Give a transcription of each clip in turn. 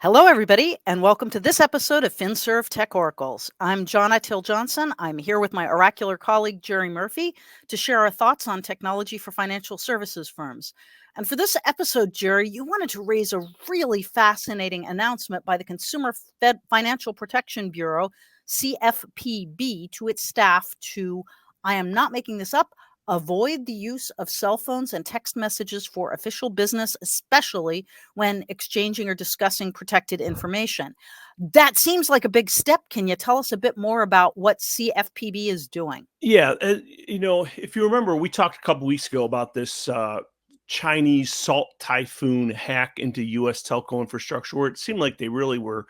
Hello, everybody, and welcome to this episode of FinServ Tech Oracles. I'm Johna Johnson. I'm here with my oracular colleague, Jerry Murphy, to share our thoughts on technology for financial services firms. And for this episode, Jerry, you wanted to raise a really fascinating announcement by the Consumer Financial Protection Bureau, CFPB, to its staff to, I am not making this up, avoid the use of cell phones and text messages for official business, especially when exchanging or discussing protected information. That seems like a big step. Can you tell us a bit more about what CFPB is doing? Yeah, if you remember, we talked a couple weeks ago about this Chinese salt typhoon hack into U.S. telco infrastructure, where it seemed like they really were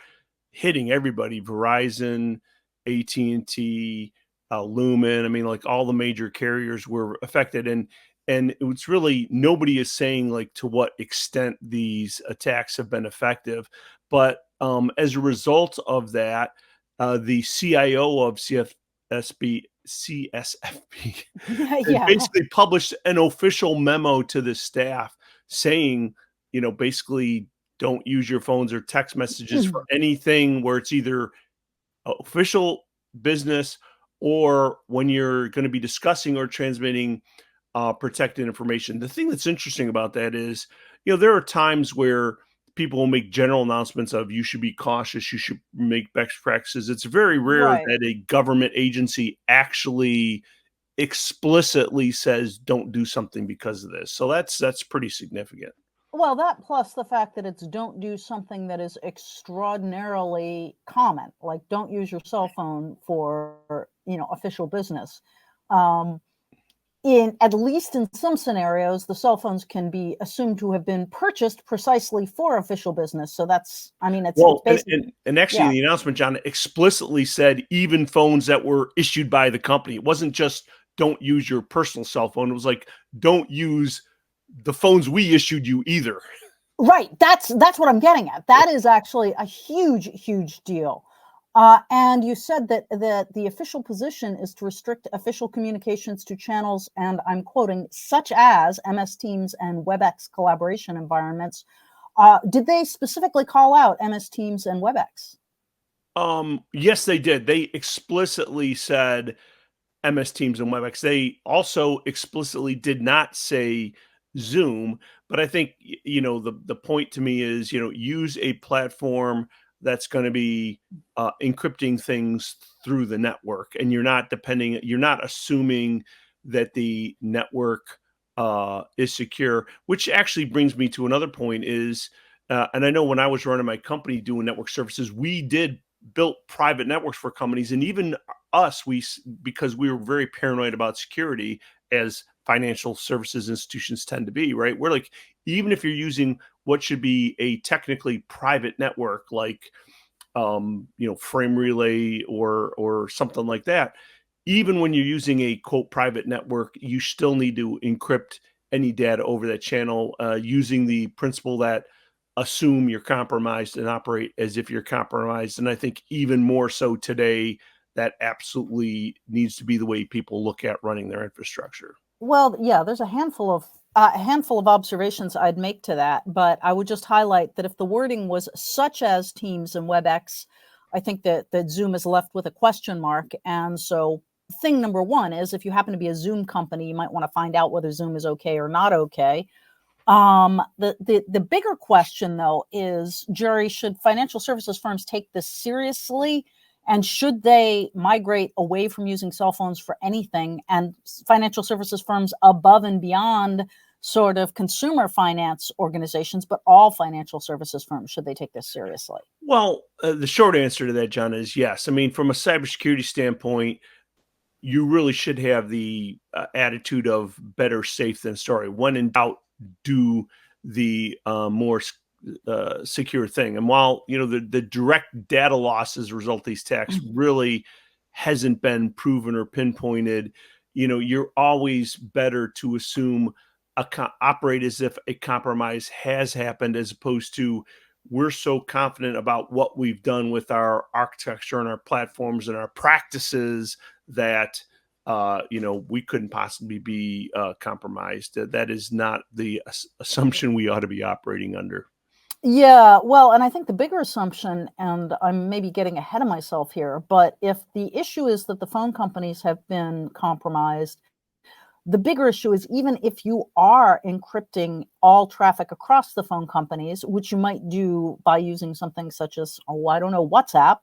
hitting everybody: Verizon, AT&T, Lumen. I mean, like all the major carriers were affected, and it's really nobody is saying like to what extent these attacks have been effective, but as a result of that, the CIO of CSFB has Yeah. basically published an official memo to the staff saying, basically don't use your phones or text messages for anything where it's either official business or when you're going to be discussing or transmitting protected information. The thing that's interesting about that is, there are times where people will make general announcements of you should be cautious, you should make best practices. It's very rare Right. that a government agency actually explicitly says don't do something because of this. So that's pretty significant. Well, that plus the fact that it's don't do something that is extraordinarily common, like don't use your cell phone for, official business. Um, in at least in some scenarios, the cell phones can be assumed to have been purchased precisely for official business. So that's, it's Well, and, basically, and, and actually, yeah, the announcement, John, explicitly said even phones that were issued by the company. It wasn't just don't use your personal cell phone. It was like don't use the phones we issued you either. right. That's what I'm getting at. That is actually a huge, huge deal. And you said that the official position is to restrict official communications to channels, and I'm quoting, such as MS Teams and WebEx collaboration environments. Did they specifically call out MS Teams and WebEx? Yes, they did. They explicitly said MS Teams and WebEx. They also explicitly did not say Zoom, but I think the point to me is use a platform that's going to be encrypting things through the network, and you're not assuming that the network is secure. Which actually brings me to another point is, and I know when I was running my company doing network services, we did built private networks for companies, and even us, because we were very paranoid about security, as financial services institutions tend to be, right? We're like, even if you're using what should be a technically private network, like Frame Relay or something like that, even when you're using a quote private network, you still need to encrypt any data over that channel, using the principle that assume you're compromised and operate as if you're compromised. And I think even more so today, that absolutely needs to be the way people look at running their infrastructure. Well, yeah, there's a handful of observations I'd make to that, but I would just highlight that if the wording was such as Teams and WebEx, I think that Zoom is left with a question mark. And so thing number one is, if you happen to be a Zoom company, you might want to find out whether Zoom is okay or not okay. The bigger question, though, is, Jerry, should financial services firms take this seriously? And should they migrate away from using cell phones for anything? And financial services firms above and beyond sort of consumer finance organizations, but all financial services firms, should they take this seriously? Well, the short answer to that, John, is yes. I mean, from a cybersecurity standpoint, you really should have the attitude of better safe than sorry. When in doubt, do the more secure thing. And while the direct data loss as a result of these attacks really hasn't been proven or pinpointed, you're always better to assume operate as if a compromise has happened, as opposed to we're so confident about what we've done with our architecture and our platforms and our practices that we couldn't possibly be compromised. That is not the assumption we ought to be operating under. Yeah, well, and I think the bigger assumption, and I'm maybe getting ahead of myself here, but if the issue is that the phone companies have been compromised, the bigger issue is even if you are encrypting all traffic across the phone companies, which you might do by using something such as, oh, I don't know, WhatsApp,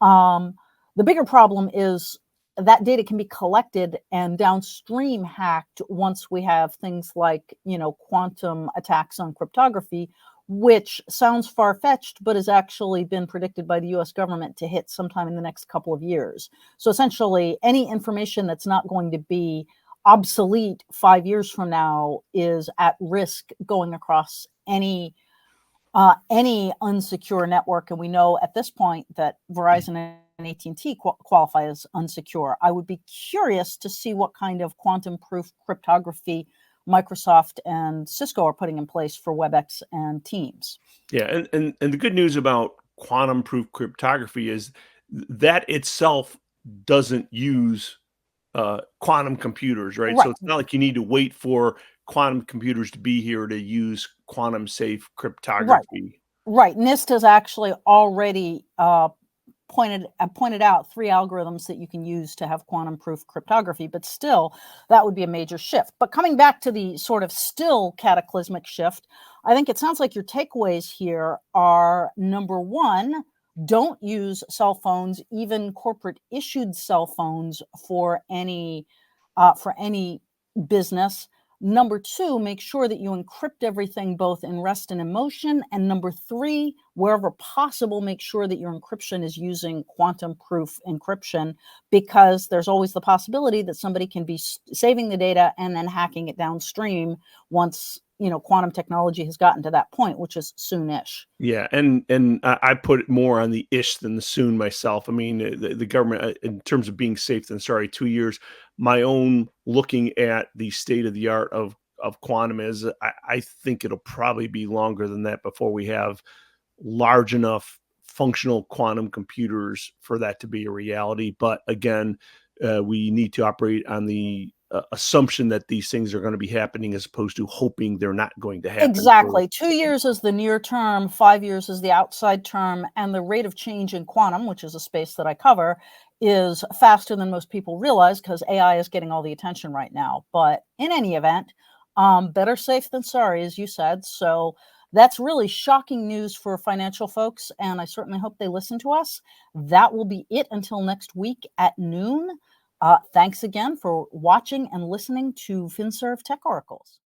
um, the bigger problem is that data can be collected and downstream hacked once we have things like, quantum attacks on cryptography, which sounds far-fetched, but has actually been predicted by the US government to hit sometime in the next couple of years. So essentially, any information that's not going to be obsolete 5 years from now is at risk going across any unsecure network, and we know at this point that Verizon and AT&T qualify as unsecure. I would be curious to see what kind of quantum-proof cryptography Microsoft and Cisco are putting in place for WebEx and Teams. Yeah, and the good news about quantum-proof cryptography is that itself doesn't use quantum computers, right? So Right, it's not like you need to wait for quantum computers to be here to use quantum safe right, cryptography. right. NIST has actually already pointed out 3 algorithms that you can use to have quantum-proof cryptography, but still, that would be a major shift. But coming back to the sort of still cataclysmic shift, I think it sounds like your takeaways here are, number 1, don't use cell phones, even corporate-issued cell phones, for any business. Number 2, make sure that you encrypt everything both in rest and in motion. And number 3, wherever possible, make sure that your encryption is using quantum-proof encryption, because there's always the possibility that somebody can be saving the data and then hacking it downstream once, quantum technology has gotten to that point, which is soonish. Yeah, and I put it more on the ish than the soon myself. I mean, the government, in terms of being safe, than sorry, 2 years. My own looking at the state of the art of quantum is, I think it'll probably be longer than that before we have large enough functional quantum computers for that to be a reality. But again, we need to operate on the assumption that these things are going to be happening as opposed to hoping they're not going to happen. For Exactly. 2 years is the near term, 5 years is the outside term, and the rate of change in quantum, which is a space that I cover, is faster than most people realize because AI is getting all the attention right now. But in any event, better safe than sorry, as you said. So that's really shocking news for financial folks, and I certainly hope they listen to us. That will be it until next week at noon. Thanks again for watching and listening to FinServ Tech Oracles.